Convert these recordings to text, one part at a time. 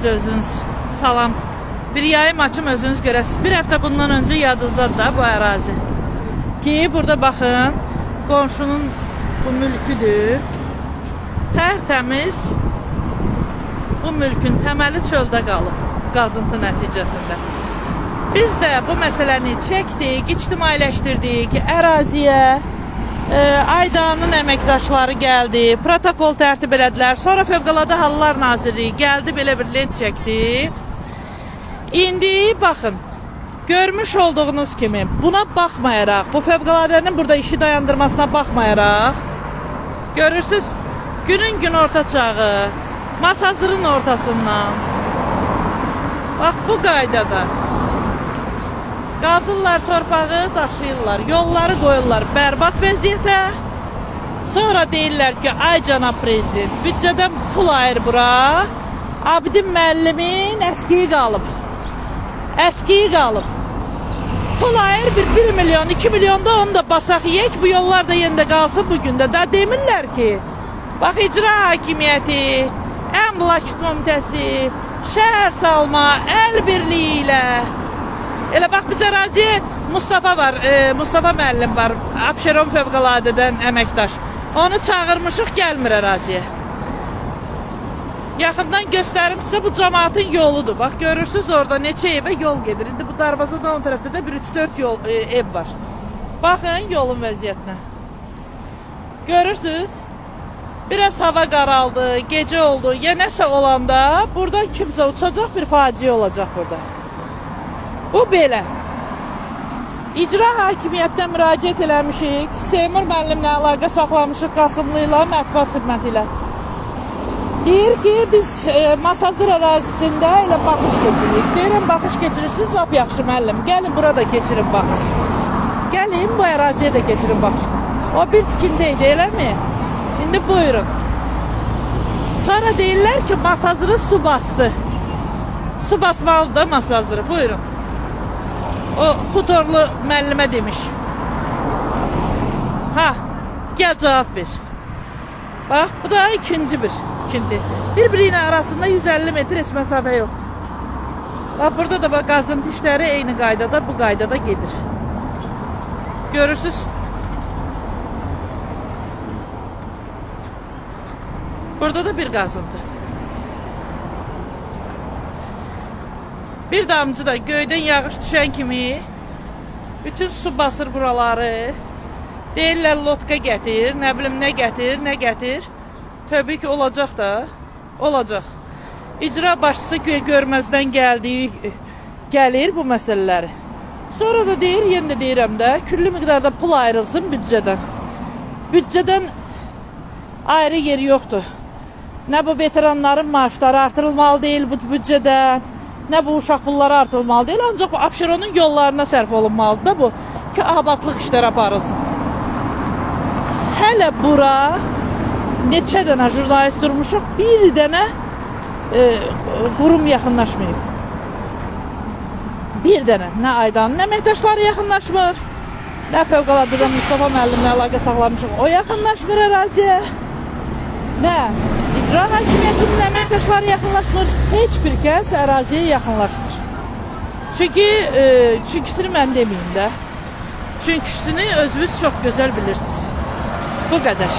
sizə özünüz salam. Bir yayım açım özünüz görəsiniz. Bir həftə bundan öncə yadınızdadır da bu ərazi. Ki burada baxın, qonşunun bu mülküdür. Tərtəmiz bu mülkün təməli çöldə qalıb qazıntı nəticəsində. Biz də bu məsələni çəkdik, ictimailəşdirdik, əraziyə Aydanın əməkdaşları gəldi, protokol tərtib elədilər, sonra Fövqəladə Hallar Nazirliyi gəldi, belə bir lent çəkdi. İndi baxın, görmüş olduğunuz kimi buna baxmayaraq, bu Fövqələdənin burada işi dayandırmasına baxmayaraq, görürsünüz, günün gün orta çağı, Masazırın ortasından, bax bu qaydada qazırlar torpağı, daşıyırlar, yolları qoyurlar bərbad vəziyyətə. Sonra deyirlər ki, ay cənab prezident, büdcədən pul ayır bura. Abidin müəllimin əskiyi qalıb. Əskiyi qalıb. Pul ayır 1 milyon, 2 milyon da onu da basaq yiyək, bu yollar da yenə də qalsın bugün də. Da demirlər ki, bax icra hakimiyyəti, əmlak komitəsi, şəhər salma, əl birliyi ilə. Elə bax biz əraziyə Mustafa var, Mustafa müəllim var, Abşeron Fövqələdədən əməkdaş. Onu çağırmışıq, gəlmir əraziyə. Yaxından göstərim sizə, bu cəmaatın yoludur. Bax görürsünüz orada neçə evə yol gedir. İndi bu darvazadan o tərəfdə də 1-3-4 ev var. Baxın yolun vəziyyətinə. Görürsünüz? Biraz hava qaraldı, gecə oldu. Ya nəsə olanda buradan kimsə uçacaq, bir faciə olacaq burada. Bu belə. İcra hakimiyyətdən müraciət eləmişik. Seymur müəllimlə əlaqə saxlamışıq Qasımlı ilə, mətbuat xidməti ilə. Deyir ki, biz Masazır ərazisində elə baxış keçiririk. Deyirəm, baxış keçirirsiniz, lap yaxşı müəllim. Gəlin burada keçirin baxış. Gəlin bu əraziyə də keçirin baxış. O bir tikində idi, eləmi? İndi buyurun. Sonra deyirlər ki, Masazırı su bastı. Su basmalıdır da Masazırı, buyurun. O Xutorlu müəllimə demiş. Ha, gəl cavab ver. Bax, bu da ikinci bir. Bir-birinin arasında 150 metr heç məsafə yoxdur. Bax, burada da bax, qazıntı işləri eyni qaydada, bu qaydada gedir. Görürsünüz? Burada da bir qazıntı. Bir damcı da göydən yağış düşən kimi bütün su basır buraları. Deyirlər lotka gətir, nə bilim nə gətir, nə gətir. Təbii ki olacaq da, olacaq. İcra başçısı görməzdən gəlir bu məsələləri. Sonra da deyir, yenə də deyirəm də, küllü miqdarda pul ayrılsın büdcədən. Büdcədən ayrı yeri yoxdur. Nə bu veteranların maaşları artırılmalı deyil bu büdcədən, nə bu uşaq pulları artırılmalı deyil, ancaq bu Abşeronun yollarına sərf olunmalıdır da bu ki, abadlıq işlər aparılsın. Hələ bura neçə dənə jurnalist durmuşuq, bir dənə qurum yaxınlaşmayıb. Bir dənə, nə Aydanın əməkdaşları yaxınlaşmır, nə Fövqələdədən Mustafa müəllimlə əlaqə saxlamışıq, o yaxınlaşmır əraziyə, nə icra hakimiyyətinin əməkdaşları yaxınlaşmır, heç bir kəs əraziyə yaxınlaşmır. Çünküsünü mən deməyim də, çünküsünü özünüz çox gözəl bilirsiniz. Bu qədər.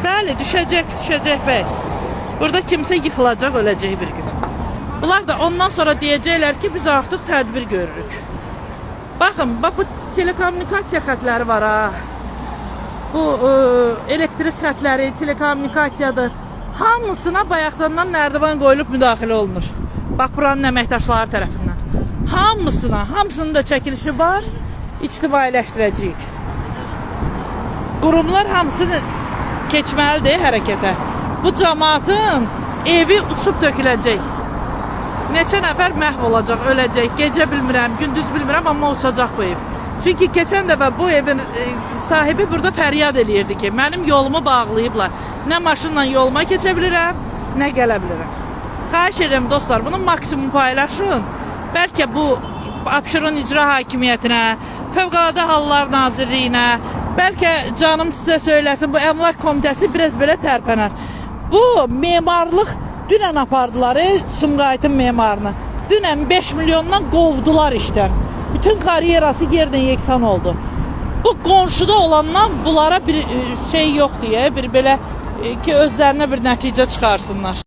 Bəli, düşəcək bəy. Burada kimsə yıxılacaq, öləcək bir gün. Bunlar da ondan sonra deyəcəklər ki, biz artıq tədbir görürük. Baxın, bax bu telekommunikasiya xətləri var ha. Bu elektrik xətləri, telekommunikasiyadır. Hamısına bayaqdandan nərdivan qoyulub müdaxilə olunur. Bax, buranın əməkdaşları tərəfindən. Hamısının da çəkilişi var, ictimailəşdirəcəyik. Qurumlar hamısını keçməlidir hərəkətə. Bu cəmaatın evi uçub töküləcək. Neçə nəfər məhv olacaq, öləcək. Gecə bilmirəm, gündüz bilmirəm, amma uçacaq bu ev. Çünki keçən dəfə bu evin sahibi burada fəryad eləyirdi ki, mənim yolumu bağlayıblar. Nə maşınla yoluma keçə bilirəm, nə gələ bilirəm. Xahiş edirəm dostlar, bunu maksimum paylaşın. Bəlkə bu Abşeron İcra Hakimiyyətinə, Fövqəladə Hallar Nazirliyinə, bəlkə canım sizə söyləsin, bu əmlak komitəsi biraz belə tərpənər. Bu memarlıq Dünən apardılar Sumqayıtın memarını. Dünən 5 milyondan qovdular işdən. Bütün karyerası yerdən yeksan oldu. Bu qonşuda olandan bunlara bir şey yox deyə, bir belə ki özlərinə bir nəticə çıxarsınlar.